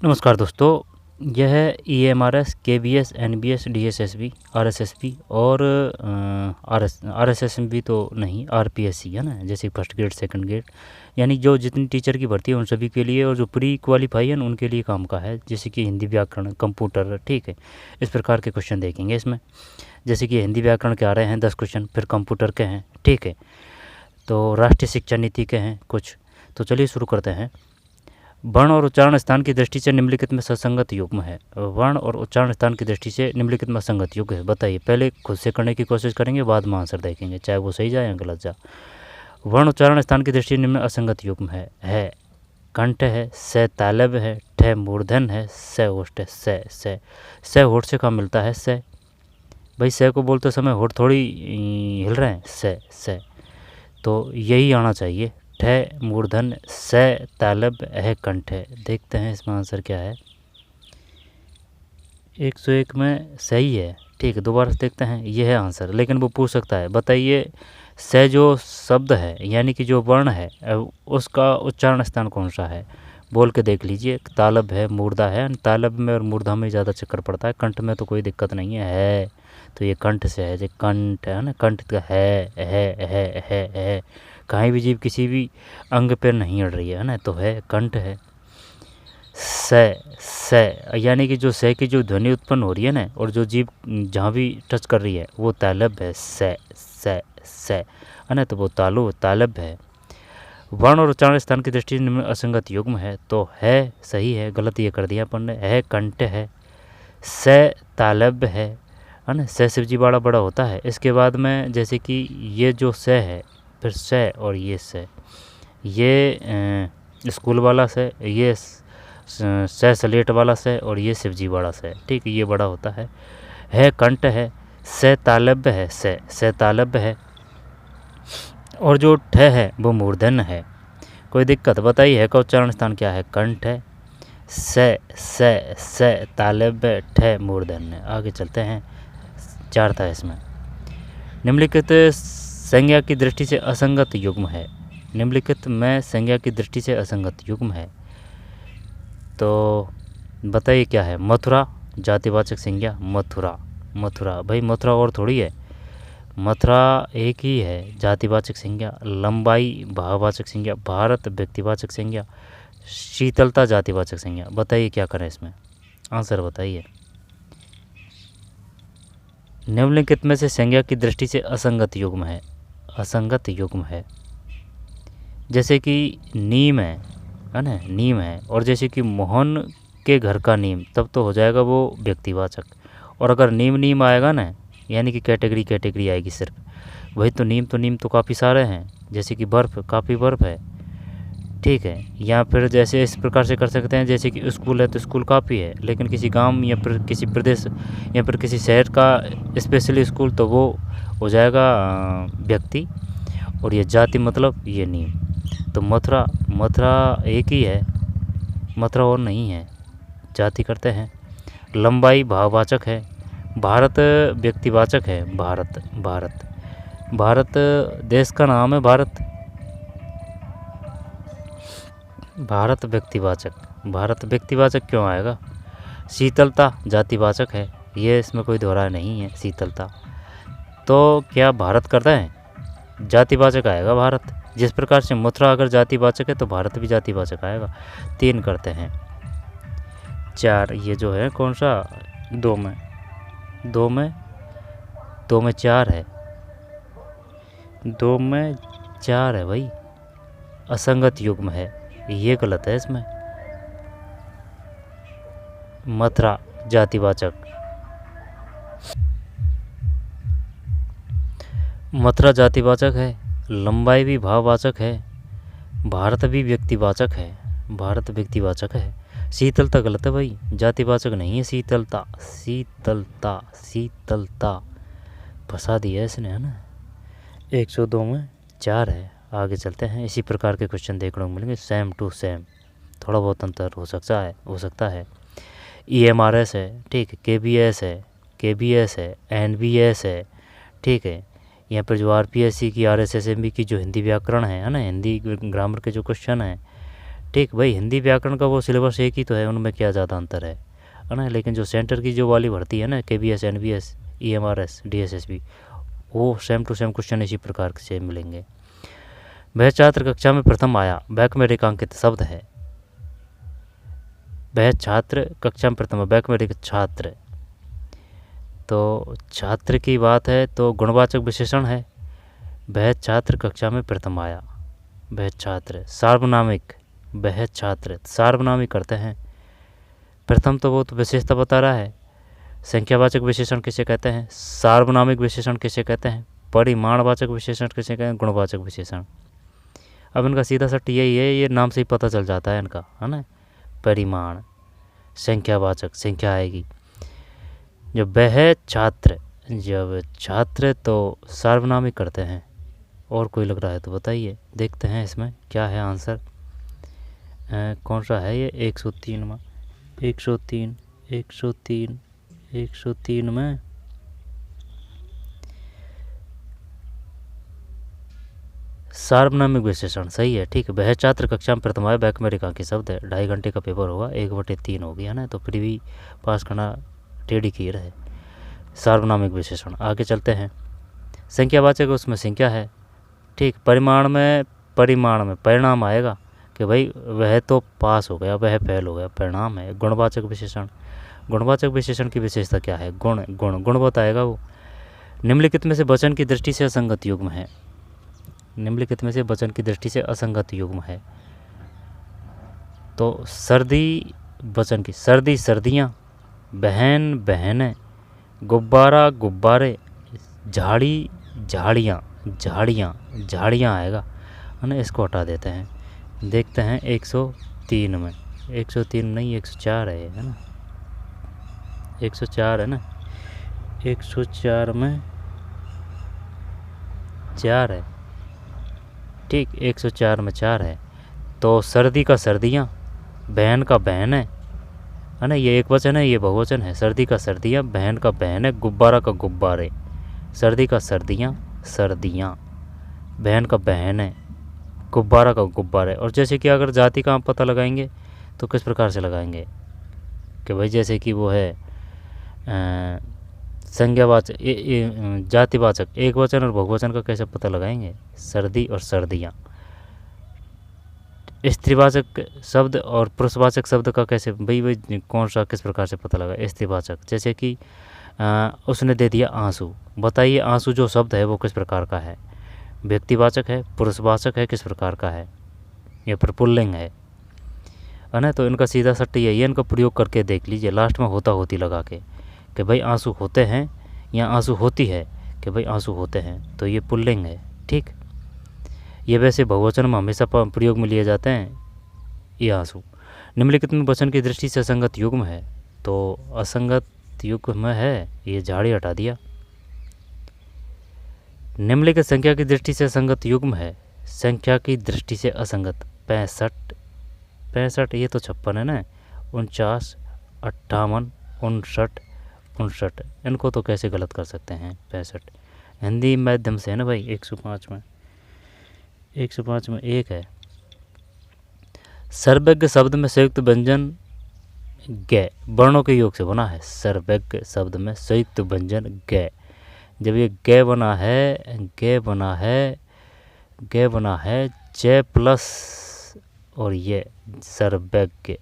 नमस्कार दोस्तों, यह है EMRS, KBS, NBS, DSSB, RSSB और RSSB तो नहीं, RPSC है ना, जैसे फर्स्ट ग्रेड सेकंड ग्रेड, यानी जो जितनी टीचर की भर्ती है उन सभी के लिए, और जो प्री क्वालिफाई है उनके लिए काम का है, जैसे कि हिंदी व्याकरण, कंप्यूटर, ठीक है। इस प्रकार के क्वेश्चन देखेंगे इसमें, जैसे कि हिंदी व्याकरण के आ रहे हैं 10 क्वेश्चन, फिर कंप्यूटर के हैं, ठीक है। तो राष्ट्रीय शिक्षा नीति के हैं कुछ। तो चलिए शुरू करते हैं। वर्ण और उच्चारण स्थान की दृष्टि से निम्नलिखित में ससंगत युग्म है। वर्ण और उच्चारण स्थान की दृष्टि से निम्नलिखित में असंगत युग्म है, बताइए। पहले खुद से करने की कोशिश करेंगे, बाद में आंसर देखेंगे, चाहे वो सही जाए या गलत जाए। वर्ण उच्चारण स्थान की दृष्टि से निम्न असंगत युग्म है कंठ है, स तालब है, ठ मूर्धन है, स ओष्ठ है। स होठ से कहाँ मिलता है? स भाई, स को बोलते समय होठ थोड़ी हिल रहे हैं, स। तो यही आना चाहिए, ठ मूर्धन, स तालब, है कंठ है। देखते हैं इसमें आंसर क्या है। 101 में सही है, ठीक है। दोबारा से देखते हैं, ये है आंसर, लेकिन वो पूछ सकता है, बताइए स जो शब्द है यानी कि जो वर्ण है उसका उच्चारण स्थान कौन सा है? बोल के देख लीजिए। तालब है, मूर्धा है, तालब में और मूर्धा में ज़्यादा चक्कर पड़ता है, कंठ में तो कोई दिक्कत नहीं है। तो ये कंठ से है, जो कंठ है ना, कंठ का है। कहीं भी जीभ किसी भी अंग पर नहीं अड़ रही है ना, तो है, कंठ है। स यानी कि जो स की जो ध्वनि उत्पन्न हो रही है ना, और जो जीभ जहाँ भी टच कर रही है वो तालब है, स है ना, तो वो तालब है। वर्ण और उच्चारण स्थान की दृष्टि में असंगत युग्म है, तो है सही है, गलत ये कर दिया अपन ने। है कंठ है, स तालब है ना, स शिवजीवाड़ा बड़ा होता है। इसके बाद में जैसे कि ये जो स है, फिर स और ये स, ये स्कूल वाला स, ये स सलेट वाला से, और ये शिवजीवाड़ा से, ठीक है, ये बड़ा होता है कंठ है, स तालब है, स तालब है। और जो ठ है वो मूर्धन है। कोई दिक्कत? बताइए, है का उच्चारण स्थान क्या है? कंठ है, स तालब, ठ मूर्धन है। आगे चलते हैं, 4 था इसमें। निम्नलिखित संज्ञा की दृष्टि से असंगत युग्म है। निम्नलिखित में संज्ञा की दृष्टि से असंगत युग्म है, तो बताइए क्या है? मथुरा जातिवाचक संज्ञा, मथुरा भाई, मथुरा और थोड़ी है, मथुरा एक ही है जातिवाचक संज्ञा। लंबाई भाववाचक संज्ञा, भारत व्यक्तिवाचक संज्ञा, शीतलता जातिवाचक संज्ञा। बताइए क्या करें इसमें, आंसर बताइए। निम्नलिखित में से संज्ञा की दृष्टि से असंगत युग्म है, जैसे कि नीम है ना, नीम है, और जैसे कि मोहन के घर का नीम, तब तो हो जाएगा वो व्यक्तिवाचक। और अगर नीम आएगा ना, यानी कि कैटेगरी आएगी सिर्फ। वही तो नीम तो काफ़ी सारे हैं, जैसे कि बर्फ़, काफ़ी बर्फ़ है, ठीक है। या फिर जैसे इस प्रकार से कर सकते हैं, जैसे कि स्कूल है तो स्कूल काफ़ी है, लेकिन किसी गांव या फिर किसी प्रदेश या फिर किसी शहर का स्पेशली स्कूल, तो वो हो जाएगा व्यक्ति, और ये जाति मतलब ये नीम। तो मथुरा एक ही है, मथुरा और नहीं है, जाति करते हैं। लंबाई भाववाचक है, भारत व्यक्तिवाचक है, भारत देश का नाम है, भारत व्यक्तिवाचक क्यों आएगा? शीतलता जातिवाचक है, ये इसमें कोई दोहरा नहीं है, शीतलता। तो क्या भारत करता है? जातिवाचक आएगा भारत। जिस प्रकार से मथुरा अगर जातिवाचक है तो भारत भी जातिवाचक आएगा। 3 करते हैं, 4 ये जो है कौन सा? 2 में 4 है, 2 में 4 है भाई, असंगत युग्म है, ये गलत है इसमें। मथुरा जातिवाचक, मथुरा जातिवाचक है, लंबाई भी भाववाचक है, भारत भी व्यक्तिवाचक है, शीतलता गलत है भाई, जातिवाचक नहीं है शीतलता फंसा दिया इसने, है ना। 102 में 4 है। आगे चलते हैं, इसी प्रकार के क्वेश्चन देखने को मिलेंगे, सेम टू सेम, थोड़ा बहुत अंतर हो सकता है। EMRS है, ठीक है, KBS है, NBS है, ठीक है। यहाँ पर जो RPSC की, RSSB की जो हिंदी व्याकरण है ना, हिंदी ग्रामर के जो क्वेश्चन हैं, ठीक भाई, हिंदी व्याकरण का वो सिलेबस एक ही तो है, उनमें क्या ज़्यादा अंतर है ना। लेकिन जो सेंटर की जो वाली भर्ती है ना, KBS, NBS, EMRS, DSSB, वो सेम टू सेम क्वेश्चन इसी प्रकार से मिलेंगे। वह छात्र कक्षा में प्रथम आया, बैक में रेखांकित शब्द है। वह छात्र कक्षा में प्रथम, बैक में रेखांकित छात्र, तो छात्र की बात है तो गुणवाचक विशेषण है। वह छात्र कक्षा में प्रथम आया, वह छात्र। सार्वनामिक, वह छात्र, सार्वनामिक करते हैं। प्रथम तो वो तो विशेषता बता रहा है। संख्यावाचक विशेषण किसे कहते हैं, सार्वनामिक विशेषण किसे कहते हैं, परिमाणवाचक विशेषण किसे कहते हैं, गुणवाचक विशेषण। अब इनका सीधा सट यही है, ये नाम से ही पता चल जाता है इनका, है ना। परिमाण, संख्यावाचक, संख्या आएगी। जब वह छात्र, जब छात्र तो सार्वनामिक करते हैं। और कोई लग रहा है तो बताइए, देखते हैं इसमें क्या है आंसर। कौन सा है ये, 103 में, 103 में सार्वनामिक विशेषण सही है। ठीक है, वह छात्र कक्षा में प्रथम आया, बैक में रेखांकित शब्द है। 2.5 घंटे का पेपर होगा, 1/3 हो गया ना, तो फिर भी पास करना टेढ़ी खीर है। सार्वनामिक विशेषण, आगे चलते हैं। संख्यावाचक उसमें संख्या है। ठीक, परिमाण में परिणाम आएगा कि भाई वह तो पास हो गया, वह फेल हो गया, परिणाम है। गुणवाचक विशेषण, गुणवाचक विशेषण की विशेषता क्या है, गुण बताएगा वो। निम्नलिखित में से वचन की दृष्टि से असंगत युग्म है, निम्नलिखित में से वचन की दृष्टि से असंगत युग्म है। तो सर्दी, वचन की सर्दी सर्दियाँ, बहन बहनें, गुब्बारा गुब्बारे, झाड़ी झाड़ियाँ, झाड़ियाँ आएगा, है ना। इसको हटा देते हैं, देखते हैं 103 में, 103 नहीं 104 है ना, 104 है ना, 104 में 4 है। ठीक, 104 में 4 है। तो सर्दी का सर्दियाँ, बहन का बहन है ना, ये एक वचन है, ये बहुवचन है। सर्दी का सर्दियाँ, बहन का बहन है, गुब्बारा का गुब्बारे, सर्दी का सर्दियाँ, सर्दियाँ, बहन का बहन है, गुब्बारा का गुब्बारे। और जैसे कि अगर जाति का आप पता लगाएंगे तो किस प्रकार से लगाएंगे कि भाई जैसे कि वो है संज्ञावाचक, जातिवाचक, एक वचन और बहुवचन का कैसे पता लगाएंगे, सर्दी और सर्दियाँ। स्त्रीवाचक शब्द और पुरुषवाचक शब्द का कैसे, भाई कौन सा किस प्रकार से पता लगा। स्त्रीवाचक, जैसे कि उसने दे दिया आंसू, बताइए आंसू जो शब्द है वो किस प्रकार का है, व्यक्तिवाचक है, पुरुषवाचक है, किस प्रकार का है, या फिर पुल्लिंग है ना। तो इनका सीधा सट्टी यही है, इनका प्रयोग करके देख लीजिए लास्ट में होता होती लगा के कि भाई आंसू होते हैं या आंसू होती है, कि भाई आंसू होते हैं, तो ये पुल्लिंग है। ठीक, ये वैसे बहुवचन में हमेशा प्रयोग में लिए जाते हैं ये आंसू। निम्नलिखित में वचन की दृष्टि से असंगत युग्म है, तो असंगत युग्म में है ये, झाड़ी हटा दिया। निम्नलिखित संख्या की दृष्टि से असंगत युग्म है, संख्या की दृष्टि से असंगत 65, ये तो 56 है ना, 49, 58, 59, इनको तो कैसे गलत कर सकते हैं। 65 हिंदी माध्यम से है ना भाई, 105 में 1 है। सर्वज्ञ शब्द में संयुक्त व्यंजन ग वर्णों के योग से बना है। सर्वज्ञ शब्द में संयुक्त व्यंजन ग, जब ये ग बना है ज प्लस और ये सर्वज्ञ,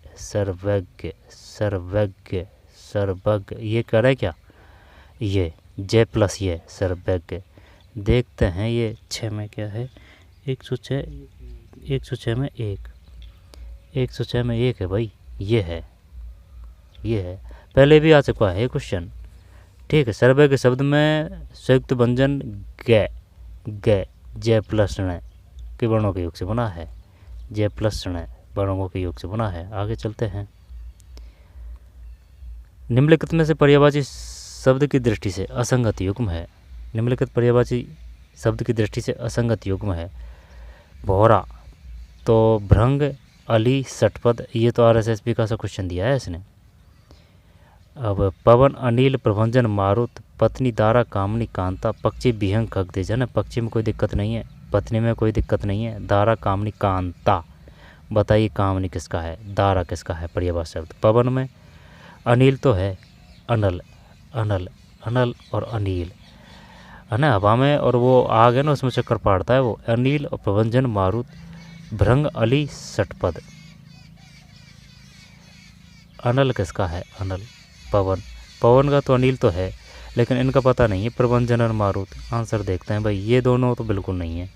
ये कह रहा है क्या, ये ज प्लस ये सर्वज्ञ। देखते हैं ये 6 में क्या है, 106 में 1 है भाई, ये है पहले भी आ चुका है क्वेश्चन। ठीक है, सर्वज्ञ शब्द में संयुक्त व्यंजन ग ज प्लस ण के वर्णों के योग से बना है, ज प्लस ण वर्णों के योग से बना है। आगे चलते हैं। निम्नलिखित में से पर्यायवाची शब्द की दृष्टि से असंगत युग्म है, निम्नलिखित पर्यायवाची शब्द की दृष्टि से असंगत युग्म है। भौरा, तो भृंग, अली, षटपद, ये तो RSSB का सा क्वेश्चन दिया है इसने। अब पवन, अनिल, प्रभंजन, मारुत, पत्नी, दारा, कामनी, कांता, पक्षी, बिहंग, खगदेश, है ना। पक्षी में कोई दिक्कत नहीं है, पत्नी में कोई दिक्कत नहीं है, दारा, कामनी, कांता, बताइए कामनी किसका है, दारा किसका है पर्यायवाची शब्द। पवन में अनिल तो है, अनल अनल अनल और अनिल है ना। हवा में और वो आग है ना उसमें चक्कर पाड़ता है वो। अनिल और प्रभंजन मारुत भृंग अली षटपद। अनल किसका है, अनल पवन। पवन का तो अनिल तो है लेकिन इनका पता नहीं है प्रभंजन और मारुत। आंसर देखते हैं भाई, ये दोनों तो बिल्कुल नहीं है।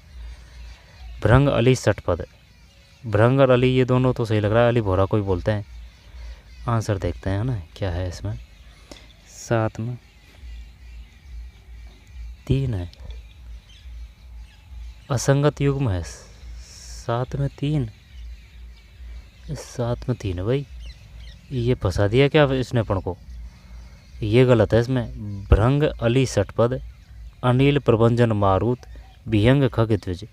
भृंग अली षटपद, भृंग और अली ये दोनों तो सही लग रहा है, अली भोरा को भी बोलते हैं। आंसर देखते हैं ना क्या है इसमें। 7 में 3 है, असंगत युग्म है। 7 में 3, 7 में 3 है भाई। ये फंसा दिया क्या इसने अपन को, ये गलत है इसमें। भृंग अली षटपद, अनिल प्रभंजन मारुत, विहंग खग द्विज।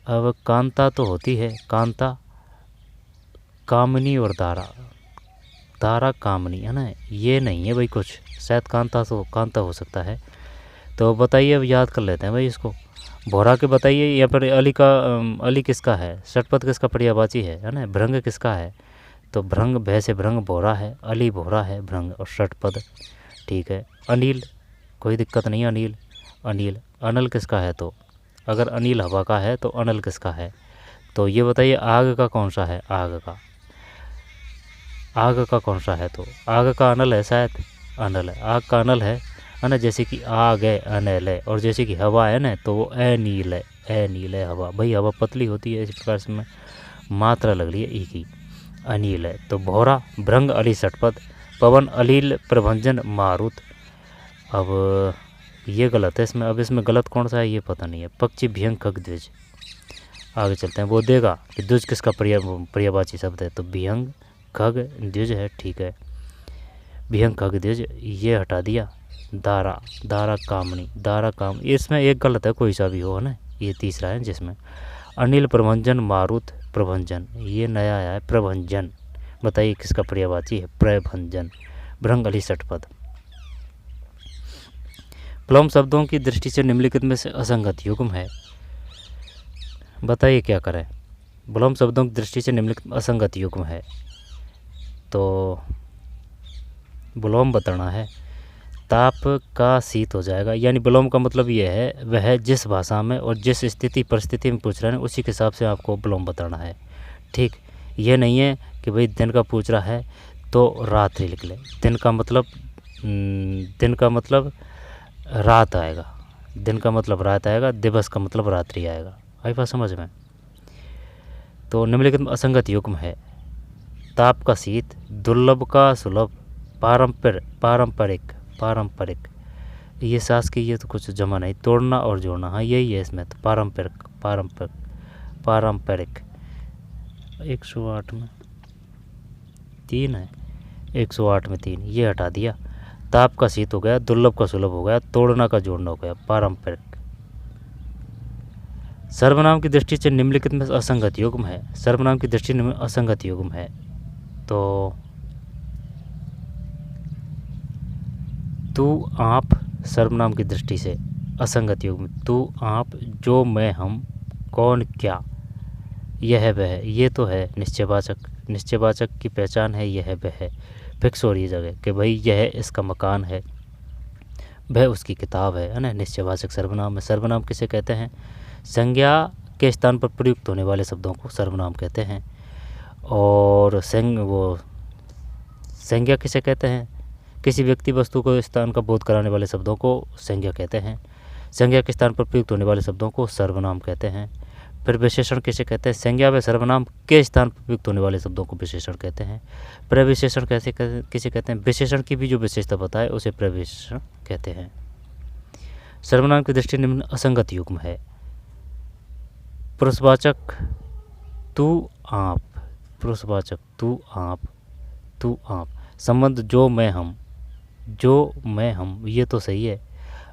अब कांता तो होती है, कांता कामनी और दारा, दारा कामनी है ना, ये नहीं है भाई कुछ। शायद कांता तो कांता हो सकता है। तो बताइए, अब याद कर लेते हैं भाई इसको। भोरा के बताइए यहाँ पर अली का, अली किसका है, षटपद किसका पर्यायवाची है ना। भृंग किसका है, तो भृंग भय से भृंग भोरा है, अली भोरा है भृंग और षटपद ठीक है। अनिल कोई दिक्कत नहीं, अनिल अनिल। अनल किसका है, तो अगर अनिल हवा का है तो अनल किसका है। तो ये बताइए आग का कौन सा है, आग का, आग का कौन सा है, तो आग का अनल है शायद, अनल है, आग का अनल है ना। जैसे कि आग है अनल है, और जैसे कि हवा है ना तो वो अनील है, अनील है हवा। भाई हवा पतली होती है, इस प्रकार से में मात्रा लग रही है ई की, अनिल है। तो भोरा भृंग अली षटपद, पवन अलील प्रभंजन मारुत। अब ये गलत है इसमें। अब इसमें गलत कौन सा है ये पता नहीं है। पक्षी विहंग खग द्विज। आगे चलते हैं, वो देगा कि द्विज किसका पर्यायवाची शब्द है, तो विहंग खग द्विज है ठीक है। विहंग खग द्विज ये हटा दिया। दारा, दारा कामनी, दारा काम, इसमें एक गलत है कोई सा भी हो है ना, ये तीसरा है जिसमें। अनिल प्रभंजन मारुत, प्रभंजन ये नया आया है, प्रभंजन बताइए किसका पर्यायवाची है, प्रभंजन। भृंग अली षटपद। प्लम शब्दों की दृष्टि से निम्नलिखित में से असंगत युग्म है, बताइए क्या करें। प्लम शब्दों की दृष्टि से निम्नलिखित असंगत युग्म है, तो विलोम बताना है। ताप का शीत हो जाएगा, यानी विलोम का मतलब ये है वह जिस भाषा में और जिस स्थिति परिस्थिति में पूछ रहे हैं उसी के हिसाब से आपको विलोम बताना है ठीक। ये नहीं है कि भाई दिन का पूछ रहा है तो रात्रि लिख ले, दिन का मतलब रात आएगा, दिन का मतलब रात आएगा, दिवस का मतलब रात्रि आएगा। आई बात समझ में। तो निम्नलिखित में असंगत युग्म है। ताप का शीत, दुर्लभ का सुलभ, पारंपरिक, पारंपरिक ये सास की ये तो कुछ जमा नहीं, तोड़ना और जोड़ना, हाँ यही है इसमें, तो पारंपरिक, पारंपरिक, पारंपरिक। 108 में 3 है, 108 में 3 ये हटा दिया। ताप का शीत हो गया, दुर्लभ का सुलभ हो गया, तोड़ना का जोड़ना हो गया, पारंपरिक। सर्वनाम की दृष्टि से निम्नलिखित में असंगत युग्म है, सर्वनाम की दृष्टि में असंगत युग्म है, तो तू आप सर्वनाम की दृष्टि से असंगत युग्म। तू आप, जो मैं हम, कौन क्या, यह वह, ये तो है निश्चयवाचक, निश्चयवाचक की पहचान है यह वह, फिक्स हो रही जगह कि भाई यह इसका मकान है, वह उसकी किताब है ना। निश्चयवाचक सर्वनाम में। सर्वनाम किसे कहते हैं, संज्ञा के स्थान पर प्रयुक्त होने वाले शब्दों को सर्वनाम कहते हैं। और संज्ञा किसे कहते हैं, किसी व्यक्ति वस्तु को स्थान का बोध कराने वाले शब्दों को संज्ञा कहते हैं। संज्ञा के स्थान पर प्रयुक्त होने वाले शब्दों को सर्वनाम कहते हैं। फिर विशेषण किसे कहते हैं, संज्ञा व सर्वनाम के स्थान पर प्रयुक्त होने वाले शब्दों को विशेषण कहते हैं। प्रविशेषण किसे कहते हैं, विशेषण की भी जो विशेषता बताए उसे प्रविशेषण कहते हैं। सर्वनाम की दृष्टि निम्न असंगत युग्म है। पुरुषवाचक तू आप, पुरुषवाचक तू आप, तू आप। संबंध जो मैं हम, जो मैं हम ये तो सही है।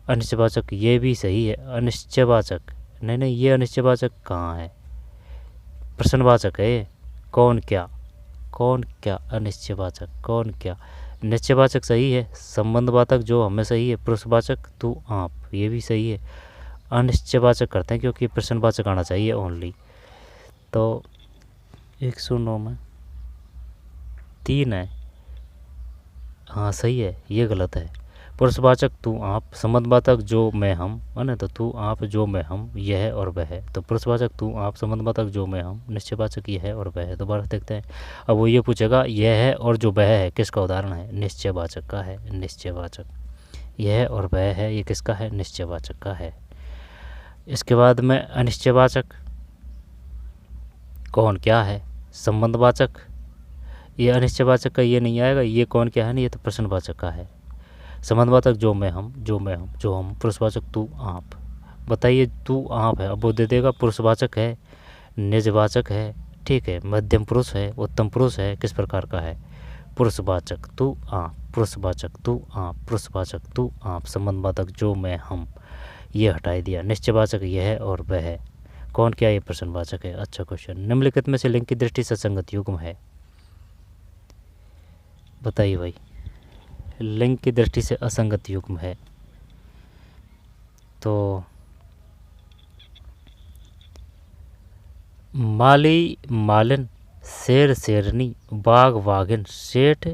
अनिश्चयवाचक ये भी सही है। अनिश्चयवाचक नहीं, ये अनिश्चयवाचक कहाँ है, प्रश्नवाचक है। कौन क्या, कौन क्या, अनिश्चयवाचक कौन क्या। निश्चयवाचक सही है, संबंधवाचक जो हमें सही है, पुरुषवाचक तू आप ये भी सही है। अनिश्चयवाचक करते हैं क्योंकि प्रश्नवाचक आना चाहिए ओनली। तो 109 में 3 है। हाँ सही है, ये गलत है। पुरुषवाचक तू आप, संबंधवाचक जो मैं हम, है ना, तो तू आप जो मैं हम, यह और वह। तो पुरुषवाचक तू आप, संबंधवाचक जो मैं हम, निश्चयवाचक यह और वह। दोबारा देखते हैं। अब वो ये पूछेगा यह है और जो वह है किसका उदाहरण है? निश्चयवाचक का है। निश्चयवाचक, यह और वह है, ये किसका है? निश्चयवाचक का है। इसके बाद में अनिश्चयवाचक कौन क्या है? संबंधवाचक। ये अनिश्चयवाचक का ये नहीं आएगा, ये कौन क्या है ना, ये तो प्रश्नवाचक का है। संबंधवाचक जो मैं हम, जो मैं हम, जो हम। पुरुषवाचक तू आप। बताइए तू आप है, अब वो दे देगा पुरुषवाचक है, निजवाचक है, ठीक है, मध्यम पुरुष है, उत्तम पुरुष है, किस प्रकार का है? पुरुषवाचक तू आप, पुरुषवाचक तू आप, पुरुषवाचक तू आप, संबंधवाचक जो मैं हम, ये हटाई दिया। निश्चयवाचक यह है और वह है, कौन क्या? ये प्रश्नवाचक है। अच्छा क्वेश्चन, निम्नलिखित में से लिंग की दृष्टि से संगत युग्म है? बताइए भाई, लिंग की दृष्टि से असंगत युग्म है तो माली मालिन, शेर शेरनी, बाघ वाघिन, सेठ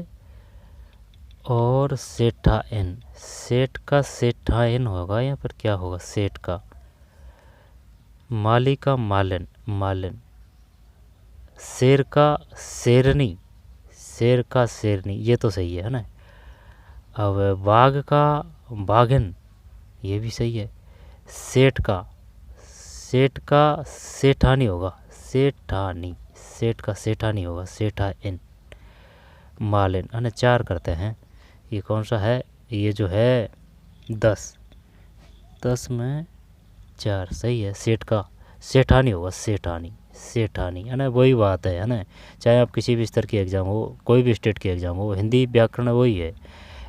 और सेठाइन। सेठ का सेठाइन होगा या फिर क्या होगा? सेठ का, माली का मालिन, मालिन, शेर का शेरनी, शेर का शेरनी, ये तो सही है ना। अब बाघ का बाघिन, ये भी सही है। सेठ का सेठानी होगा, सेठानी, सेठ का सेठानी होगा, सेठाइन। मालिन, है ना। 4 करते हैं, ये कौन सा है? ये जो है 10 में 4 सही है। सेठ का सेठानी होगा, सेठानी, सेठानी, है ना। वही बात है ना। चाहे आप किसी भी स्तर की एग्ज़ाम हो, कोई भी स्टेट की एग्ज़ाम हो, हिंदी व्याकरण वही है,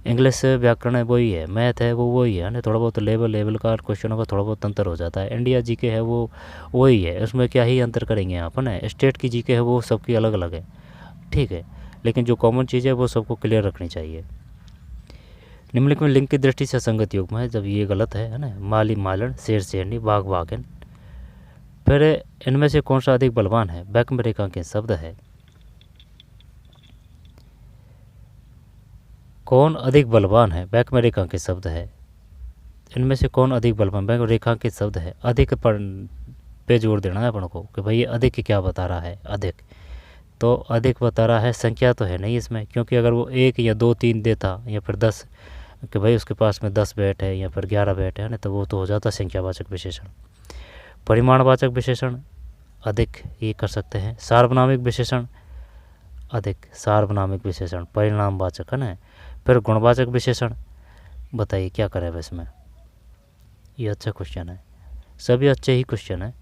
इंग्लिश व्याकरण है वही है, मैथ है वो वही है ना। थोड़ा बहुत लेवल का क्वेश्चनों का थोड़ा बहुत अंतर हो जाता है। इंडिया जीके है वो वही है, उसमें क्या ही अंतर करेंगे आप, है ना। स्टेट की जीके है वो सबकी अलग अलग है, ठीक है, लेकिन जो कॉमन चीज़ है वो सबको क्लियर रखनी चाहिए। निम्नलिखित में लिंग की दृष्टि से संगत युग्म है, जब ये गलत है ना। माली मालन, शेर शेरनी, बाघ वाघिन। फिर इनमें से कौन सा अधिक बलवान है? बैक में रेखांकित शब्द है। कौन अधिक बलवान है? बैक में रेखांकित शब्द है। इनमें से कौन अधिक बलवान? बैक में रेखांकित शब्द है। अधिक पर पे जोर देना है अपन को कि भाई ये अधिक क्या बता रहा है? अधिक तो अधिक बता रहा है, संख्या तो है नहीं इसमें, क्योंकि अगर वो 1 या 2 3 देता या फिर 10 कि भाई उसके पास में 10 बैट है या फिर 11 बैट है ना, तो वो तो हो जाता संख्यावाचक विशेषण। परिमाणवाचक विशेषण अधिक ये कर सकते हैं। सार्वनामिक विशेषण अधिक, सार्वनामिक विशेषण परिणामवाचक है ना। फिर गुणवाचक विशेषण, बताइए क्या करें अब इसमें? ये अच्छा क्वेश्चन है, सभी अच्छे ही क्वेश्चन है।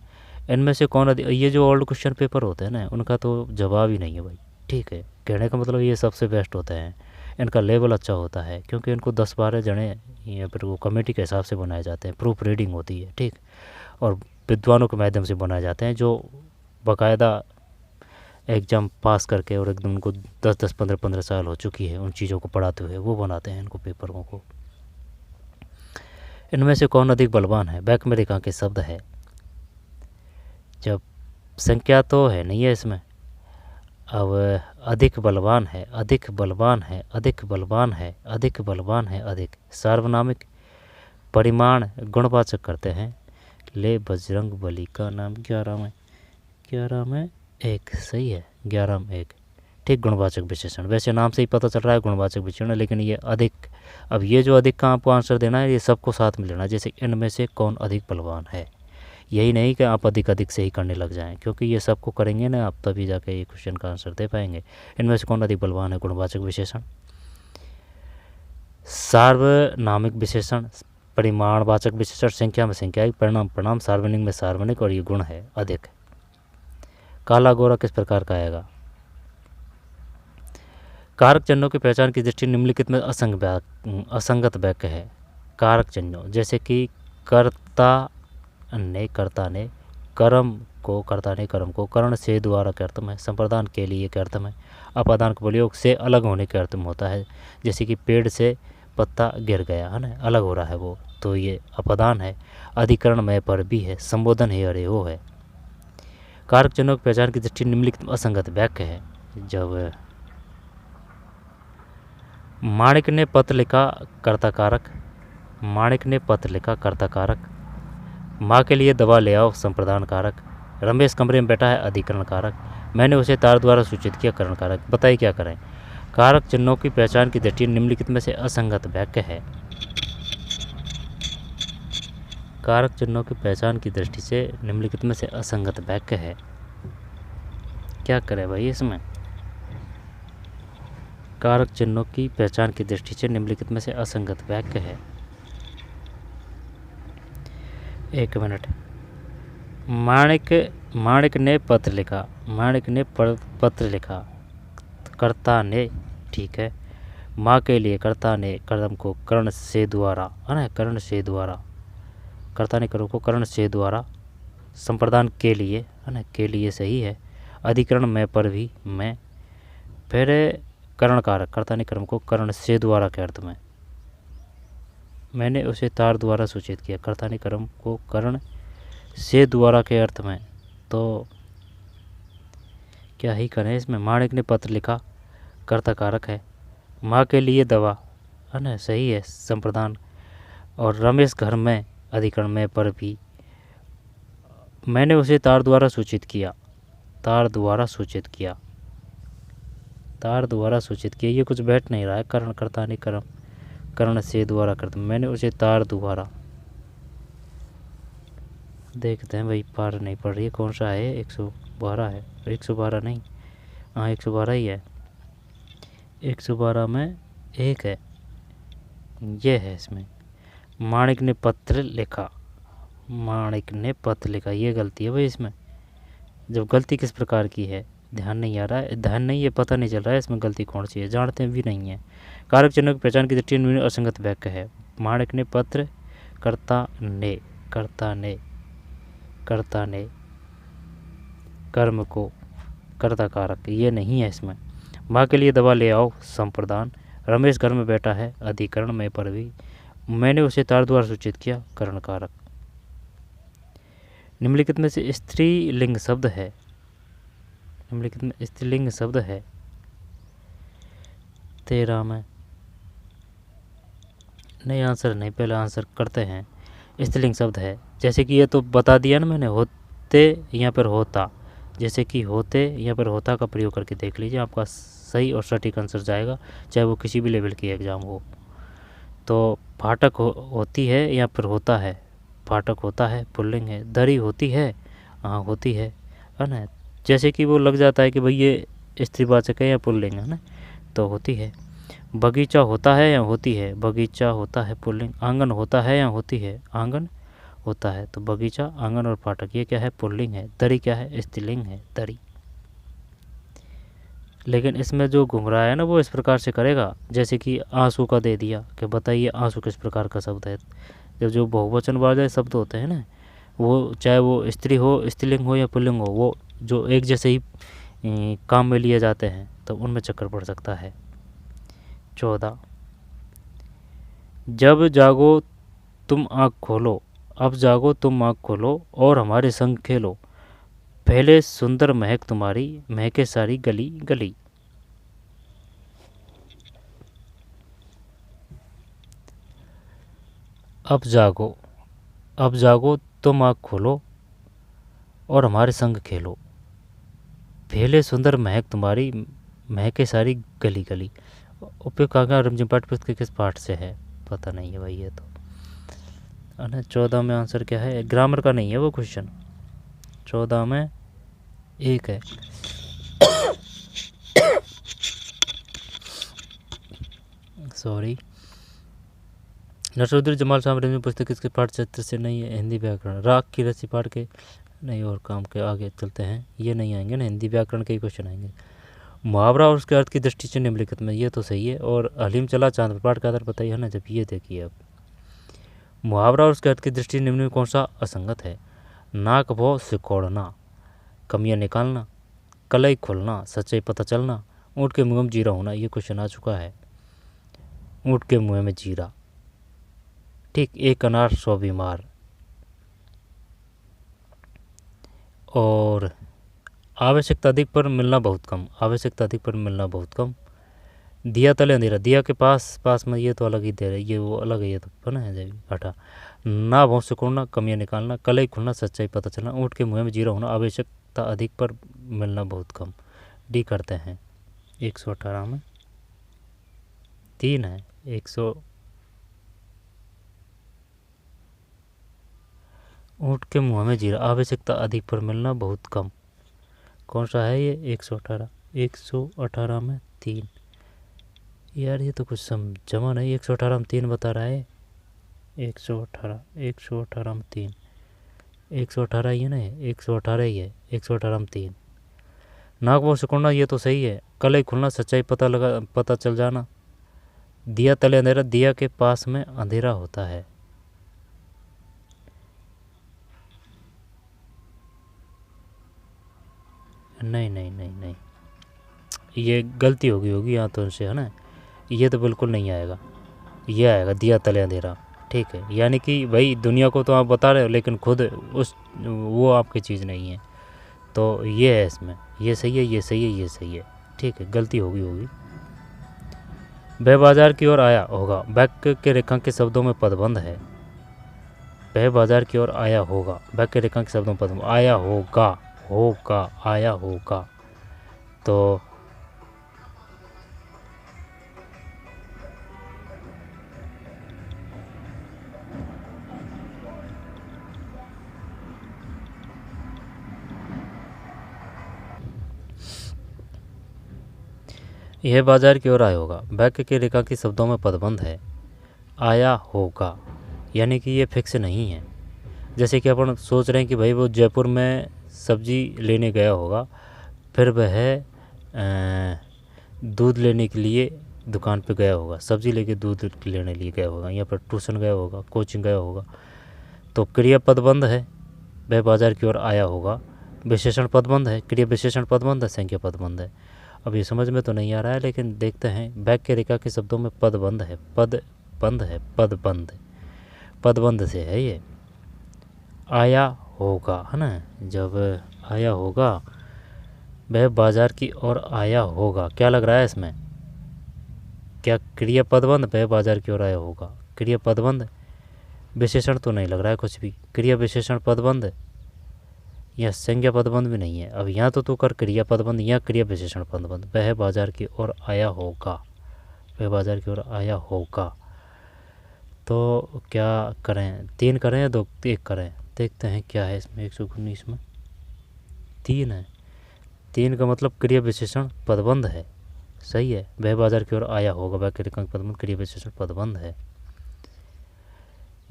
इनमें से कौन अधिक? ये जो ओल्ड क्वेश्चन पेपर होते हैं ना, उनका तो जवाब ही नहीं है भाई, ठीक है। कहने का मतलब ये सबसे बेस्ट होते हैं, इनका लेवल अच्छा होता है, क्योंकि इनको 10-12 जने या फिर वो कमेटी के हिसाब से बनाए जाते हैं, प्रूफ रीडिंग होती है, ठीक, और विद्वानों के माध्यम से बनाए जाते हैं, जो बाकायदा एग्ज़ाम पास करके और एकदम उनको 10-10 15-15 साल हो चुकी है उन चीज़ों को पढ़ाते हुए, वो बनाते हैं इनको पेपरों को। इनमें से कौन अधिक बलवान है? बैक में रेखांकित शब्द है। जब संख्या तो है नहीं है इसमें, अब अधिक बलवान है, अधिक बलवान है, अधिक बलवान है, अधिक बलवान है, अधिक। सार्वनामिक परिमाण गुणवाचक करते हैं। ले बजरंग बली का नाम 11 में, 11 में 1 सही है, 11 में 1 ठीक। गुणवाचक विशेषण, वैसे नाम से ही पता चल रहा है गुणवाचक विशेषण, लेकिन ये अधिक। अब ये जो अधिक का आपको आंसर देना है, ये सबको साथ में लेना, जैसे इनमें से कौन अधिक बलवान है। यही नहीं कि आप अधिक अधिक से ही करने लग जाएं, क्योंकि ये सबको करेंगे ना आप, तभी जाके ये क्वेश्चन का आंसर दे पाएंगे। इनमें से कौन अधिक बलवान है? गुणवाचक विशेषण। सार्वनामिक विशेषण, परिमाणवाचक विशेषण, संख्या में संख्या, परिणाम परिणाम, सार्वनिक में सार्वनिक, और ये गुण है अधिक। काला गोरा किस प्रकार का आएगा? कारक चिन्हों की पहचान की दृष्टि निम्नलिखित में असंगत वाक्य है। कारक चिन्हों जैसे कि कर्ता ने कर्म को, कर्ता ने कर्म को, कर्ण से द्वारा के अर्थ में, संप्रदान के लिए के अर्थ में, अपादान के प्रयोग से अलग होने के अर्थ में होता है, जैसे कि पेड़ से पत्ता गिर गया है ना, अलग हो रहा है वो, तो ये अपादान है। अधिकरण में पर भी है, संबोधन है, अरे हो है। कारक चिन्हों की पहचान की दृष्टि निम्नलिखित में असंगत वाक्य है। जब माणिक ने पत्र लिखा, कर्ता कारक। माणिक ने पत्र लिखा, कर्ता कारक। माँ के लिए दवा ले आओ, संप्रदान कारक। रमेश कमरे में बैठा है, अधिकरण कारक। मैंने उसे तार द्वारा सूचित किया, करण कारक। बताइए क्या करें। कारक चिन्हों की पहचान की दृष्टि निम्नलिखित में से असंगत वाक्य है। कारक चिन्हों की पहचान की दृष्टि से निम्नलिखित में से असंगत वाक्य है। क्या करें भाई इसमें। कारक चिन्हों की पहचान की दृष्टि से निम्नलिखित में से असंगत वाक्य है। एक मिनट। माणिक ने पत्र लिखा। माणिक ने पत्र लिखा, कर्ता ने, ठीक है। माँ के लिए कर्ता ने कदम को कर्ण से द्वारा, है ना, कर्ण से द्वारा, कर्ता ने करो को कर्ण से द्वारा। संप्रदान के लिए, है ना, के लिए सही है। अधिकरण में पर भी मैं। फिर कर्ण कारक, कर्ता ने कर्म को कर्ण से द्वारा के अर्थ में। मैंने उसे तार द्वारा सूचित किया, कर्ता ने कर्म को कर्ण से द्वारा के अर्थ में। तो क्या ही करें इसमें। माणिक ने पत्र लिखा, कर्ता कारक है। माँ के लिए दवा, है ना, सही है, संप्रदान। और रमेश घर में, अधिकरण में पर भी। मैंने उसे तार द्वारा सूचित किया, तार द्वारा सूचित किया, तार द्वारा सूचित किया। ये कुछ बैठ नहीं रहा है। कर्ण, कर्ता ने कर्म, कर्ण से द्वारा करते। मैंने उसे तार द्वारा, देखते हैं भाई, पार नहीं पड़ रही है। कौन सा है, 112 है, 112 नहीं, हाँ 112 ही है। 112 में एक है, ये है इसमें। माणिक ने पत्र लिखा, माणिक ने पत्र लिखा, ये गलती है भाई इसमें। जब गलती किस प्रकार की है ध्यान नहीं आ रहा है, ध्यान नहीं, ये पता नहीं चल रहा है इसमें गलती कौन सी है, जानते भी नहीं है। कारक चिन्हों की पहचान की दृष्टि में असंगत वाक्य है। माणिक ने पत्र, कर्ता ने, कर्ता ने, कर्ता ने कर्म को, कर्ता कारक, ये नहीं है इसमें। माँ के लिए दवा ले आओ, संप्रदान। रमेश घर में बैठा है, अधिकरण में पर भी। मैंने उसे तार द्वारा सूचित किया, करण कारक। निम्नलिखित में से स्त्रीलिंग शब्द है, निम्नलिखित में स्त्रीलिंग शब्द है 13 में। नहीं, आंसर नहीं, पहले आंसर करते हैं। स्त्रीलिंग शब्द है, जैसे कि ये तो बता दिया ना मैंने, होते यहाँ पर होता, जैसे कि होते यहाँ पर होता का प्रयोग करके देख लीजिए, आपका सही और सटीक आंसर जाएगा, चाहे वो किसी भी लेवल की एग्ज़ाम हो। तो फाटक होती है, यहाँ पर होता है, फाटक होता है, पुल्लिंग है। दरी होती है, हाँ होती है ना। जैसे कि वो लग जाता है कि भाई ये स्त्रीवाचक है या पुल्लिंग है ना, तो होती है। बगीचा होता है या होती है, बगीचा होता है, पुल्लिंग। आंगन होता है या होती है, आंगन होता है। तो बगीचा, आंगन और फाटक ये क्या है, पुल्लिंग है। दरी क्या है, स्त्रीलिंग है, दरी। लेकिन इसमें जो घूम रहा है ना वो इस प्रकार से करेगा, जैसे कि आंसू का दे दिया कि बताइए आंसू किस प्रकार का शब्द है। जब जो बहुवचन वाले शब्द होते हैं ना, वो चाहे वो स्त्री हो, स्त्रीलिंग हो या पुल्लिंग हो, वो जो एक जैसे ही काम में लिए जाते हैं तो उनमें चक्कर पड़ सकता है। 14, जब जागो तुम आँख खोलो, अब जागो तुम आँख खोलो और हमारे संग खेलो। पहले सुंदर महक तुम्हारी, महके सारी गली गली। अब जागो, अब जागो तुम आँख खोलो और हमारे संग खेलो। पहले सुंदर महक तुम्हारी, महके सारी गली गली। उपयोग का रमझिम पाठ पुस्तक के किस पाठ से है, पता नहीं है भाई ये तो, है ना। 14 में आंसर क्या है, ग्रामर का नहीं है वो क्वेश्चन। 14 में एक है। सॉरी। नसरुद्दीन जमाल साहब पुस्तक किसके पाठ क्षेत्र से नहीं है, हिंदी व्याकरण। राग की रस्सी पाठ के नहीं, और काम के आगे चलते हैं, ये नहीं आएंगे ना, हिंदी व्याकरण के ही क्वेश्चन आएंगे। मुहावरा और उसके अर्थ की दृष्टि से निम्नलिखित में, ये तो सही है। और हलीम चला चांद पाठ का आधार बताइए, है ना। जब ये देखिए, अब मुहावरा और उसके अर्थ की दृष्टि निम्न में कौन सा असंगत है। नाक भौ सिकोड़ना, कमियाँ निकालना, कलई खोलना, सच्चाई पता चलना, ऊँट के मुँह में जीरा होना। ये क्वेश्चन आ चुका है, ऊँट के मुँह में जीरा, ठीक। एक अनार 100 बीमार। और आवश्यकता अधिक पर मिलना बहुत कम, आवश्यकता अधिक पर मिलना बहुत कम। दिया तले अंधेरा, दिया के पास पास में, ये तो अलग ही दे रहा है, ये वो अलग है, ये तो बना है जाएगी हटा। ना भौं से कोड़ना, कमियाँ निकालना, कलई खुलना, सच्चाई पता चलना, ऊँट के मुँह में जीरा होना, आवश्यकता अधिक पर मिलना बहुत कम। डी करते हैं। 118 में 3 है। 100 ऊँट के मुँह में जीरा, आवश्यकता अधिक पर मिलना बहुत कम। कौन सा है ये? 118। 118 में 3। यार ये तो कुछ समझा नहीं। 118 में 3 बता रहा है। 118 में 3, 118 ही है ना, 118 ही है। 118 में 3। नाक मुंह सिकुड़ना, ये तो सही है। कलई खुलना, सच्चाई पता चल जाना। दिया तले अंधेरा, दिया के पास में अंधेरा होता है। नहीं नहीं नहीं नहीं, ये गलती होगी यहाँ तो उनसे, है ना। ये तो बिल्कुल नहीं आएगा, ये आएगा दिया तले अंधेरा। ठीक है, यानी कि भाई दुनिया को तो आप बता रहे हो लेकिन खुद वो आपकी चीज़ नहीं है, तो ये है इसमें। ये सही है, ये सही है, ये सही है। ठीक है, गलती होगी। वह बाजार की ओर आया होगा, वाक्य के रेखांकित शब्दों में पदबंध है। वह बाजार की ओर आया होगा, वाक्य के रेखांकित शब्दों में पदबंध। आया होगा, आया होगा। तो यह बाजार की ओर आया होगा, वाक्य के रेखांकित शब्दों में पदबंध है। आया होगा, यानी कि ये फिक्स नहीं है। जैसे कि अपन सोच रहे हैं कि भाई वो जयपुर में सब्जी लेने गया होगा, फिर वह दूध लेने के लिए दुकान पे गया होगा, सब्जी लेके दूध लेने लिए गया होगा, यहाँ पर ट्यूशन गया होगा, कोचिंग गया होगा। तो क्रिया पदबंध है, वह बाजार की ओर आया होगा। विशेषण पदबंध है, क्रिया विशेषण पदबंध है, संख्या पदबंध है। अब ये समझ में तो नहीं आ रहा है, लेकिन देखते हैं। वाक्य रेखा के शब्दों में पदबंध है, पदबंध से है ये। आया होगा, है ना। जब आया होगा, वह बाजार की ओर आया होगा, क्या लग रहा है इसमें? क्या क्रिया पदबंध? वह बाजार की ओर आया होगा, क्रिया पदबंध। विशेषण तो नहीं लग रहा है कुछ भी। क्रिया विशेषण पदबंध या संज्ञा पदबंध भी नहीं है। अब यहाँ तो तू कर क्रिया पदबंध या क्रिया विशेषण पदबंध। वह बाजार की ओर आया होगा, वह बाजार की ओर आया होगा। तो क्या करें? 3 करें या 2 1 करें? देखते हैं क्या है इसमें। 119 में 3 है। 3 का मतलब क्रिया विशेषण पदबंध है, सही है। वह बाजार की ओर आया होगा, वह पदबंध, क्रिया विशेषण पदबंध है।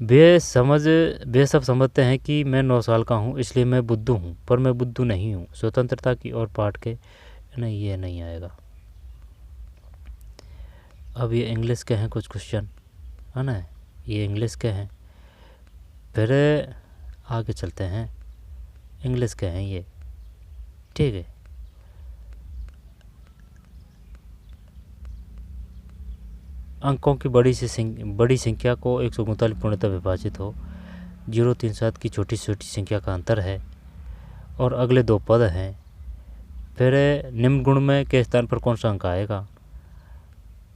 वे सब समझते हैं कि मैं 9 साल का हूँ, इसलिए मैं बुद्धू हूँ, पर मैं बुद्धू नहीं हूँ। स्वतंत्रता की ओर पाठ के, नहीं ये नहीं आएगा। अब ये इंग्लिश के हैं कुछ क्वेश्चन, है ना, ये इंग्लिश के हैं। फिर आगे चलते हैं, इंग्लिश के हैं ये। ठीक है, अंकों की बड़ी संख्या को 139 पूर्णतः विभाजित हो। 037 की छोटी से छोटी संख्या का अंतर है, और अगले 2 पद हैं। फिर निम्न गुण में के स्थान पर कौन सा अंक आएगा?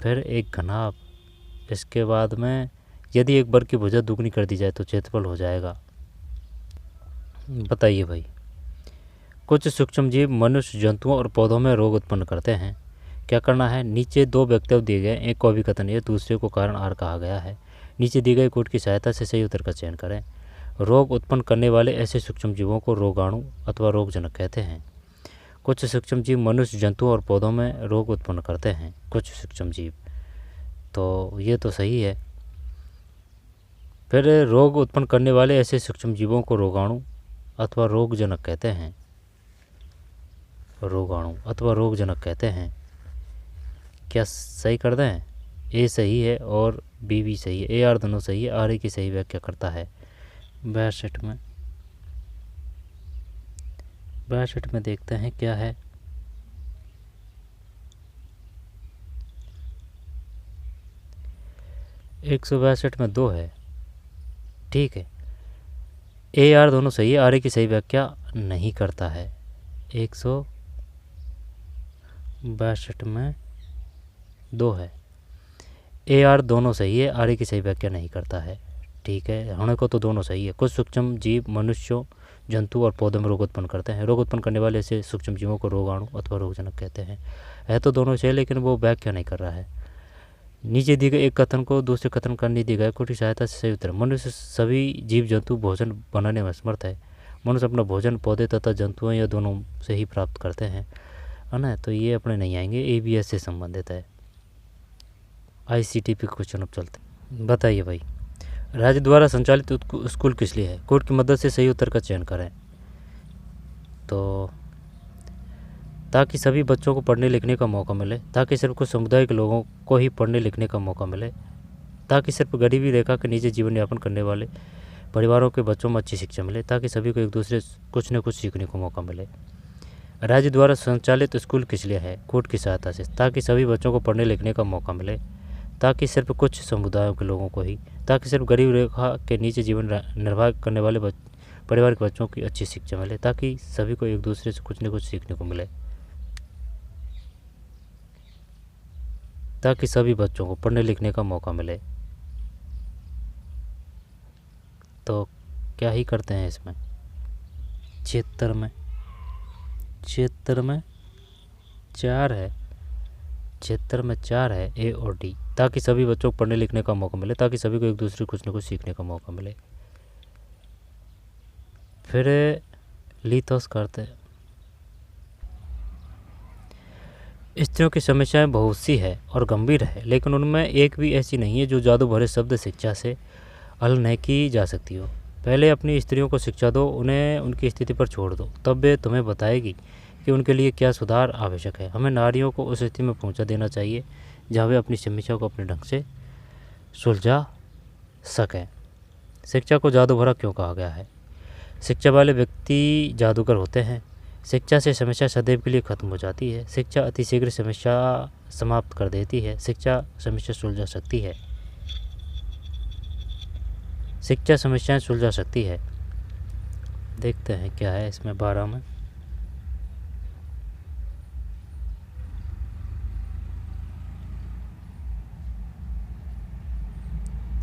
फिर एक घनाभ। इसके बाद में यदि एक वर्ग की भुजा दुगनी कर दी जाए तो क्षेत्रफल हो जाएगा। बताइए भाई। कुछ सूक्ष्म जीव मनुष्य, जंतुओं और पौधों में रोग उत्पन्न करते हैं। क्या करना है? नीचे 2 वक्तव्य दिए गए, एक को अभिकथन है, दूसरे को कारण आहार कहा गया है। नीचे दी गई कोड की सहायता से सही उत्तर का चयन करें। रोग उत्पन्न करने वाले ऐसे सूक्ष्म जीवों को रोगाणु अथवा रोगजनक कहते हैं। कुछ सूक्ष्म जीव मनुष्य, जंतुओं और पौधों में रोग उत्पन्न करते हैं। कुछ सूक्ष्म जीव, तो ये तो सही है। फिर रोग उत्पन्न करने वाले ऐसे सूक्ष्म जीवों को रोगाणु अथवा रोगजनक कहते हैं। रोगाणु अथवा रोगजनक कहते हैं। क्या सही कर दें? ए सही है और बी भी सही है, ए आर दोनों सही है। आर ए की सही व्याख्या करता है। 62 में देखते हैं क्या है। एक 162 में 2 है। ठीक है, ए आर दोनों सही है, आर ए की सही व्याख्या नहीं करता है। 162 में 2 है। ए आर दोनों सही है, आर की सही व्याख्या नहीं करता है। ठीक है, होने को तो दोनों सही है। कुछ सूक्ष्म जीव मनुष्यों, जंतु और पौधों में रोग उत्पन्न करते हैं। रोग उत्पन्न करने वाले ऐसे सूक्ष्म जीवों को रोगाणु अथवा रोगजनक कहते हैं। है तो दोनों सही, लेकिन वो व्याख्या नहीं कर रहा है। नीचे दिए गए एक कथन को दूसरे कथन करने दिए गए कोटि सहायता से सही उत्तर। मनुष्य सभी जीव जंतु भोजन बनाने में समर्थ है। मनुष्य अपना भोजन पौधे तथा जंतुओं या दोनों से ही प्राप्त करते हैं, है ना। तो ये अपने नहीं आएंगे, ABS से संबंधित है। ICT पे क्वेश्चन अब चलते हैं। बताइए भाई, राज्य द्वारा संचालित स्कूल किस लिए है? कोड की मदद से सही उत्तर का चयन करें। तो ताकि सभी बच्चों को पढ़ने लिखने का मौका मिले, ताकि सिर्फ कुछ समुदाय के लोगों को ही पढ़ने लिखने का मौका मिले, ताकि सिर्फ गरीबी रेखा के नीचे जीवन यापन करने वाले परिवारों के बच्चों में अच्छी शिक्षा मिले, ताकि सभी को एक दूसरे कुछ न कुछ सीखने को मौका मिले। राज्य द्वारा संचालित स्कूल किस लिए है? कोड की सहायता से, ताकि सभी बच्चों को पढ़ने लिखने का मौका मिले, ताकि सिर्फ कुछ समुदायों के लोगों को ही, ताकि सिर्फ गरीब रेखा के नीचे जीवन निर्वाह करने वाले परिवार के बच्चों की अच्छी शिक्षा मिले, ताकि सभी को एक दूसरे से कुछ न कुछ सीखने को मिले, ताकि सभी बच्चों को पढ़ने लिखने का मौका मिले। तो क्या ही करते हैं इसमें? 76 में 4 है। 76 में 4 है, A और D। ताकि सभी बच्चों को पढ़ने लिखने का मौका मिले, ताकि सभी को एक दूसरे कुछ न कुछ सीखने का मौका मिले। फिर लिथोस करते हैं। स्त्रियों की समस्याएं बहुत सी है और गंभीर है, लेकिन उनमें एक भी ऐसी नहीं है जो जादू भरे शब्द शिक्षा से हल नहीं की जा सकती हो। पहले अपनी स्त्रियों को शिक्षा दो, उन्हें उनकी स्थिति पर छोड़ दो, तब वे तुम्हें बताएगी कि उनके लिए क्या सुधार आवश्यक है। हमें नारियों को उस स्थिति में पहुंचा देना चाहिए जहाँ वे अपनी समस्या को अपने ढंग से सुलझा सकें। शिक्षा को जादू भरा क्यों कहा गया है? शिक्षा वाले व्यक्ति जादूगर होते हैं। शिक्षा से समस्या सदैव के लिए खत्म हो जाती है। शिक्षा अतिशीघ्र समस्या समाप्त कर देती है। शिक्षा समस्या सुलझा सकती है। शिक्षा समस्याएं सुलझा सकती है। देखते हैं क्या है इसमें 12 में।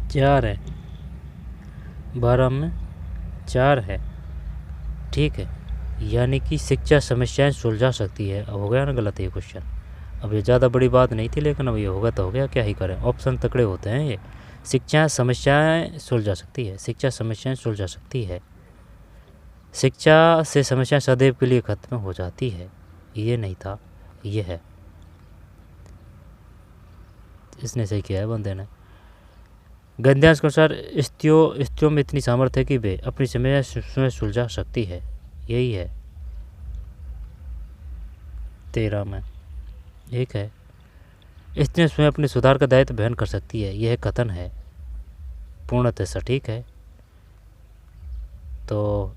चार है, 12 में 4 है। ठीक है, यानी कि शिक्षा समस्याएं सुलझा सकती है। अब हो गया ना गलत ये क्वेश्चन। अब ये ज़्यादा बड़ी बात नहीं थी, लेकिन अब ये होगा तो हो गया, क्या ही करें। ऑप्शन तकड़े होते हैं ये। शिक्षा समस्याएं सुलझा सकती है। शिक्षा समस्याएं सुलझा सकती है। शिक्षा से समस्या सदैव के लिए खत्म हो जाती है। ये नहीं था, ये है। इसने सही किया है बंदे ने। गद्यांश के अनुसार स्त्रियों में इतनी सामर्थ्य है कि वे अपनी समस्या स्वयं सुलझा सकती है। यही है 13 में। एक है, स्त्रियां स्वयं अपने सुधार का दायित्व वहन कर सकती है। यह कथन है, पूर्णतः सटीक है। तो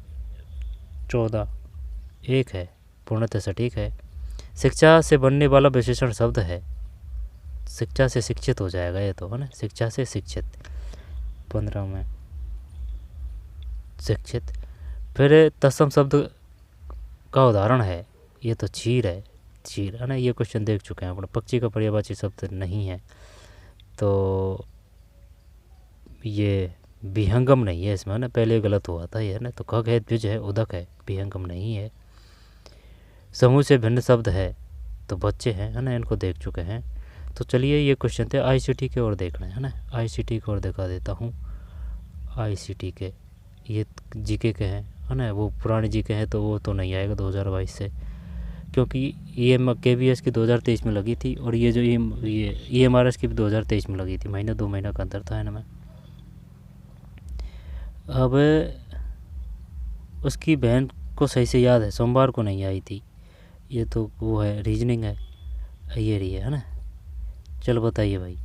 14 एक है, पूर्णतः सटीक है। शिक्षा से बनने वाला विशेषण शब्द है। शिक्षा से शिक्षित हो जाएगा ये तो, है ना। शिक्षा से शिक्षित 15 में शिक्षित। फिर तत्सम शब्द का उदाहरण है, ये तो चीर है। चीर, है ना। ये क्वेश्चन देख चुके हैं अपने। पक्षी का पर्यायवाची शब्द नहीं है, तो ये विहंगम नहीं है इसमें, है ना। पहले गलत हुआ था ये, है ना। तो खग है, द्विज है, उदक है, विहंगम नहीं है। समूह से भिन्न शब्द है, तो बच्चे हैं, है ना। इनको देख चुके हैं। तो चलिए ये क्वेश्चन थे ICT के ओर देखना है ना। ICT की ओर दिखा देता हूँ। ICT के ये GK के हैं, है ना। वो पुराने GK हैं तो वो तो नहीं आएगा 2022 से, क्योंकि ये KVS की 2023 में लगी थी, और ये जो ये EMRS की भी 2023 में लगी थी। महीना 2 महीना का अंतर था इनमें। अब उसकी बहन को सही से याद है, सोमवार को नहीं आई थी। ये तो वो है, रीजनिंग है, ये रही है ना। चलो बताइए भाई,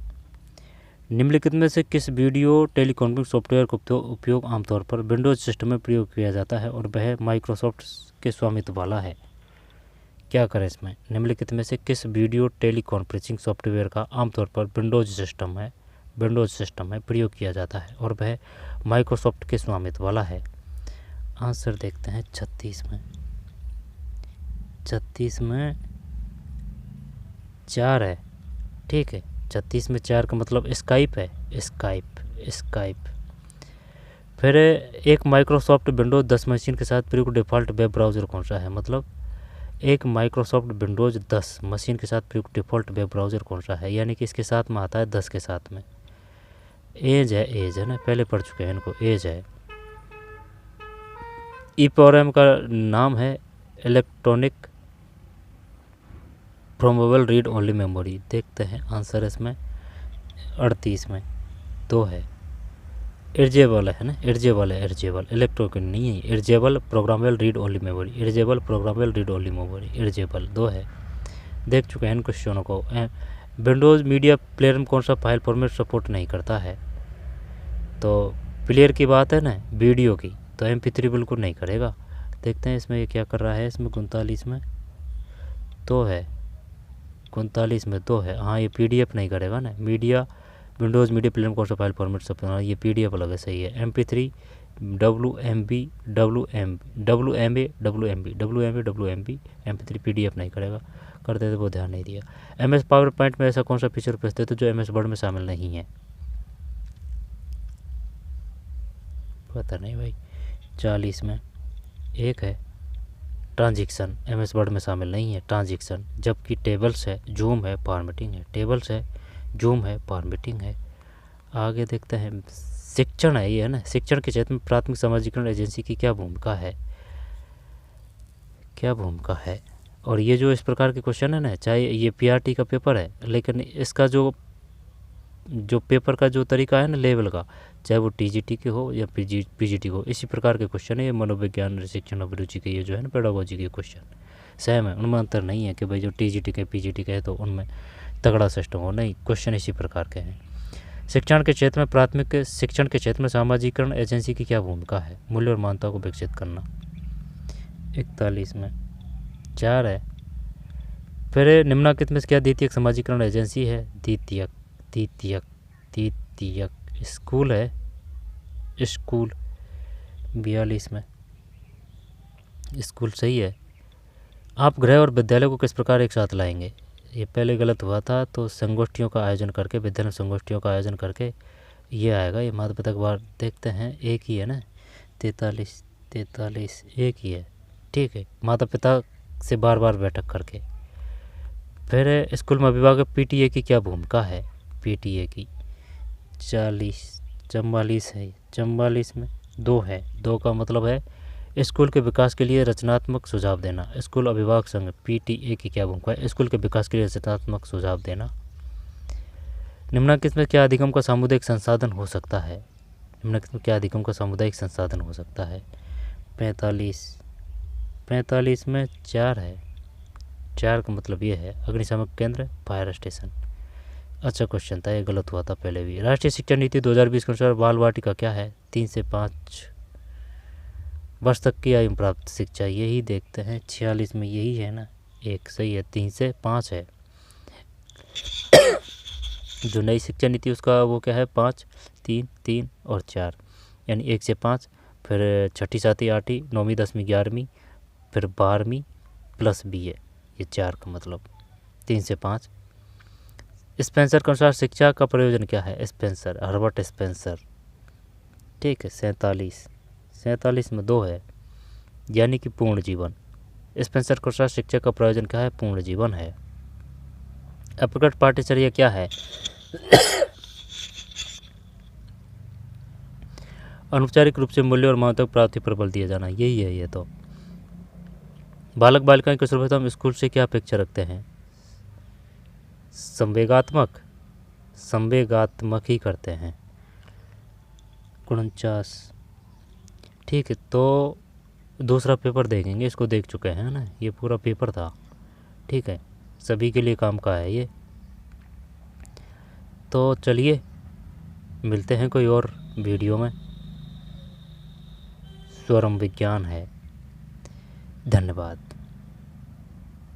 निम्नलिखित में से किस वीडियो टेलीकॉन्फ्रेंस सॉफ्टवेयर का उपयोग आमतौर पर विंडोज सिस्टम में प्रयोग किया जाता है और वह माइक्रोसॉफ्ट के स्वामित्व वाला है? क्या करें इसमें? निम्नलिखित में से किस वीडियो टेलीकॉन्फ्रेंसिंग सॉफ्टवेयर का आमतौर पर विंडोज सिस्टम में प्रयोग किया जाता है और वह माइक्रोसॉफ्ट के स्वामित्व वाला है? आंसर देखते हैं 36 में। 36 में 4 है, ठीक है। 36 में 4 का मतलब स्काइप है, स्काइप। फिर एक माइक्रोसॉफ्ट विंडोज़ 10 मशीन के साथ प्रयुक्त डिफ़ॉल्ट वेब ब्राउज़र कौन सा है? मतलब एक माइक्रोसॉफ्ट विंडोज़ 10 मशीन के साथ प्रयुक्त डिफ़ॉल्ट वेब ब्राउज़र कौन सा है? यानी कि इसके साथ में आता है 10 के साथ में। एज है ना, पहले पढ़ चुके हैं इनको, एज है। EPROM का नाम है electronic programmable read only memory. देखते हैं आंसर इसमें 38 में 2 है। इरेजेबल है ना, इरेजेबल इलेक्ट्रॉनिक नहीं है, erasable programmable read only memory, erasable programmable read only memory, erasable 2 है। देख चुके हैं इन क्वेश्चनों को। विंडोज़ मीडिया प्लेयर में कौन सा फाइल फॉर्मेट सपोर्ट नहीं करता है? तो प्लेयर की बात है ना, वीडियो की, तो MP3 बिल्कुल नहीं करेगा। देखते हैं इसमें ये क्या कर रहा है। इसमें 39 में 2 है, 39 में 2 है। हाँ, ये PDF नहीं करेगा ना। मीडिया विंडोज़ मीडिया प्लेयर में कौन सा फाइल फॉर्मेट सपोर्ट, ये PDF अलग है, सही है। MP3 WMB MP3 PDF नहीं करेगा। करते थे वो ध्यान नहीं दिया। MS पावर पॉइंट में ऐसा कौन सा फीचर उपस्थित है जो MS वर्ड में शामिल नहीं है? पता नहीं भाई। 40 में 1 है, ट्रांजिक्शन MS वर्ड में शामिल नहीं है, ट्रांजिक्शन। जबकि टेबल्स है, जूम है, फॉर्मेटिंग है, टेबल्स है, जूम है, फॉर्मेटिंग है। आगे देखते हैं, शिक्षण है ये, है ना। शिक्षण के क्षेत्र में प्राथमिक समाजीकरण एजेंसी की क्या भूमिका है? क्या भूमिका है? और ये जो इस प्रकार के क्वेश्चन है ना, चाहे ये PRT का पेपर है, लेकिन इसका जो पेपर का जो तरीका है ना लेवल का, चाहे वो TGT के हो या PGT हो, इसी प्रकार के क्वेश्चन है। ये मनोविज्ञान, शिक्षण, अभिरुचि के ये जो है ना पेडागोजी के क्वेश्चन सेम है, उनमें अंतर नहीं है कि भाई जो TGT के PGT के है तो उनमें तगड़ा सिस्टम हो, नहीं, क्वेश्चन इसी प्रकार के हैं। शिक्षण के क्षेत्र में प्राथमिक शिक्षण के क्षेत्र में सामाजिकरण एजेंसी की क्या भूमिका है? मूल्य और मान्यता को विकसित करना। 41 में 4 है। फिर निम्नलिखित में क्या द्वितीयक समाजीकरण एजेंसी है? द्वितीयक स्कूल है, स्कूल। 42 में स्कूल सही है। आप गृह और विद्यालय को किस प्रकार एक साथ लाएंगे? ये पहले गलत हुआ था, तो संगोष्ठियों का आयोजन करके, विद्यालय संगोष्ठियों का आयोजन करके ये आएगा। ये माता पिता के बार देखते हैं, एक ही है ना, 43 एक ही है, ठीक है। माता पिता से बार बार बैठक करके। फिर स्कूल में अभिभावक PTA की क्या भूमिका है? PTA की 44 है। 44 में 2 है, 2 का मतलब है स्कूल के विकास के लिए रचनात्मक सुझाव देना। स्कूल अभिभावक संघ PTA की क्या भूमिका है? स्कूल के विकास के लिए रचनात्मक सुझाव देना। निम्नलिखित में क्या अधिगम का सामुदायिक संसाधन हो सकता है? निम्नलिखित में क्या अधिगम का सामुदायिक संसाधन हो सकता है? 45 में 4 है, 4 का मतलब ये है अग्निशामक केंद्र, फायर स्टेशन। अच्छा क्वेश्चन था, ये गलत हुआ था पहले भी। राष्ट्रीय शिक्षा नीति 2020 के अनुसार बाल वाटिका क्या है? 3 से 5 वर्ष तक की आयु प्राप्त शिक्षा, यही देखते हैं। 46 में यही है ना, एक सही है, 3 से 5 है। जो नई शिक्षा नीति उसका वो क्या है? 5, 3 और 4, यानी 1 से 5, फिर 6ठी 7वीं 8वीं 9वीं 10वीं 11वीं, फिर 12वीं प्लस BA, ये 4 का मतलब 3 से 5। स्पेंसर के अनुसार शिक्षा का प्रयोजन क्या है? स्पेंसर, हर्बर्ट स्पेंसर, ठीक है। 47 में 2 है, यानी कि पूर्ण जीवन। स्पेंसर के अनुसार शिक्षा का प्रयोजन क्या है? पूर्ण जीवन है। अप्रकट पाठ्यचर्या क्या है? अनौपचारिक रूप से मूल्य और मान्यता प्राप्ति पर बल दिया जाना, यही है ये तो। बालक बालिकाएं के सर्वप्रथम स्कूल से क्या अपेक्षा रखते हैं? संवेगात्मक ही करते हैं। 49, ठीक है। तो दूसरा पेपर देखेंगे, इसको देख चुके हैं ना, ये पूरा पेपर था, ठीक है। सभी के लिए काम का है ये। तो चलिए मिलते हैं कोई और वीडियो में। स्वरम विज्ञान है। धन्यवाद।